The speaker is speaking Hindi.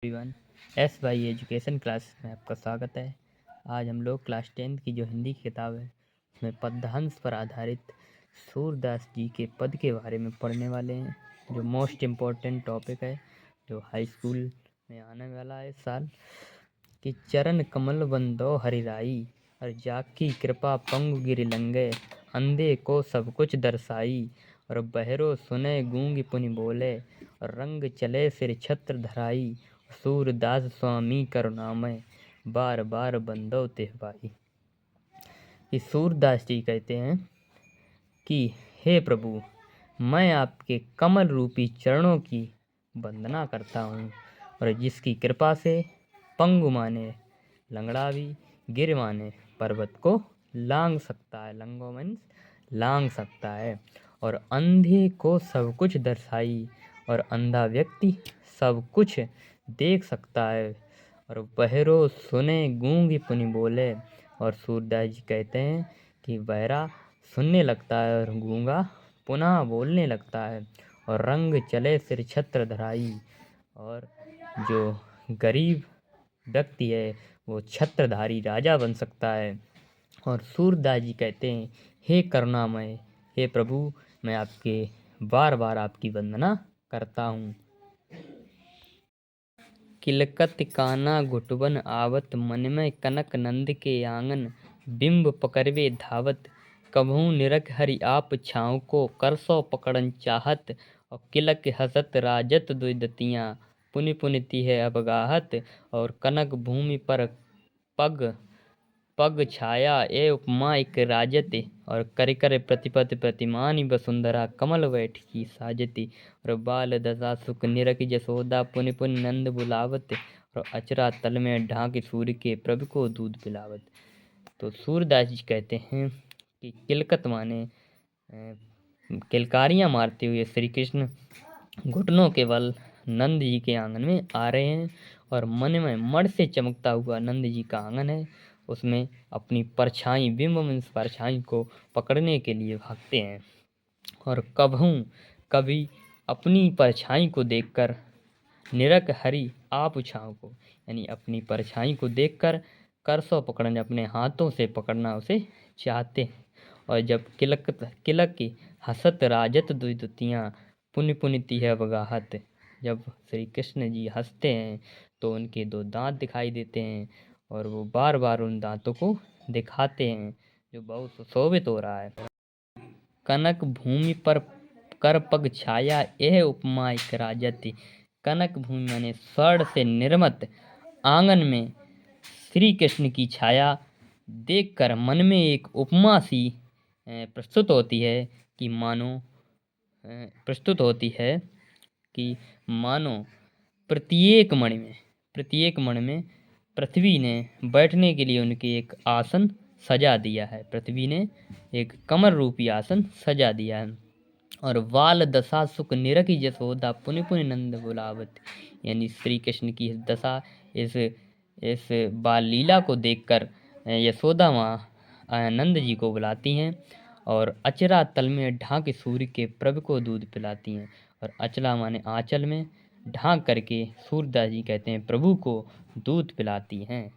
Everyone, S Y education class में आपका स्वागत है। आज हम लोग क्लास 10th की जो हिंदी की किताब है उसमें पद्यहंस पर आधारित सूरदास जी के पद के बारे में पढ़ने वाले हैं, जो मोस्ट इम्पोर्टेंट टॉपिक है जो हाई स्कूल में आने वाला है इस साल। कि चरण कमल बंदो हरिराई और जाकी कृपा पंगु गिरि लंगे, अंधे को सब कुछ दर्शाई और बहरो सुने गूंगी पुनि बोले, और रंग चले सिर छत्र धराई, सूरदास स्वामी करुणामय बार बार बंदो तेह पाई। कि सूरदास जी कहते हैं कि हे प्रभु, मैं आपके कमल रूपी चरणों की वंदना करता हूँ, और जिसकी कृपा से पंगु माने लंगड़ा भी, गिर माने पर्वत को लांग सकता है, लंगो मीन्स लांग सकता है, और अंधे को सब कुछ दर्शाई, और अंधा व्यक्ति सब कुछ देख सकता है, और बहरो सुने गूंगी पुनि बोले। और सूरदास जी कहते हैं कि बहरा सुनने लगता है और गूंगा पुनः बोलने लगता है, और रंग चले सिर छत्र धराई, और जो गरीब व्यक्ति है वो छत्रधारी राजा बन सकता है। और सूरदास जी कहते हैं, हे करुणामय, हे प्रभु, मैं आपके बार बार आपकी वंदना करता हूँ। किलकत काना घुटवन आवत, मन में कनक नंद के आंगन, बिंब पकड़वे धावत, कभू निरख हरि आप छाँव को, करसो पकड़न चाहत, और किलक हसत राजत दुदतियाँ, पुनि पुनि तिह अबगाहत, और कनक भूमि पर पग पग छाया ए उपमा एक राजति, और कर कर प्रतिपत प्रतिमानि वसुंधरा, कमल बैठकी साजति, और बाल दशा सुख निरख जसोदा, पुनि पुनि नंद बुलावत, और अचरा तल में ढांक सूर्य के प्रभु को दूध पिलावत। तो सूरदास जी कहते हैं कि किलकत माने किलकारियाँ मारते हुए श्री कृष्ण घुटनों के बल नंद जी के आंगन में आ रहे हैं, और मन में मण से चमकता हुआ नंद जी का आंगन है, उसमें अपनी परछाई, बिंब मीन्स परछाई को पकड़ने के लिए भागते हैं, और कभी अपनी परछाई को देखकर निरख हरि आप छाँव को, यानी अपनी परछाई को देखकर करसो पकड़ने, अपने हाथों से पकड़ना उसे चाहते हैं। और जब किलक की हसत राजत दुदतियाँ, पुनि पुनि तिह बगाहत, जब श्री कृष्ण जी हंसते हैं तो उनके दो दांत दिखाई देते हैं, और वो बार बार उन दांतों को दिखाते हैं, जो बहुत सुशोभित हो रहा है। कनक भूमि पर कर पग छाया यह उपमा एक राजति, कनक भूमि माने स्वर्ण से निर्मित आंगन में श्री कृष्ण की छाया देखकर मन में एक उपमा सी प्रस्तुत होती है कि मानो प्रत्येक मण में पृथ्वी ने बैठने के लिए उनके एक आसन सजा दिया है, पृथ्वी ने एक कमल रूपी आसन सजा दिया है। और वाल दशा सुख निरखि जसोदा, पुनि पुनि नंद बुलावत, यानी श्री कृष्ण की दशा, इस बाल लीला को देखकर यशोदा माँ नंद जी को बुलाती हैं, और अचरा तल में ढांक सूर्य के प्रभु को दूध पिलाती हैं। और अचला माने आंचल में ढांक करके सूरदास जी कहते हैं प्रभु को दूध पिलाती हैं।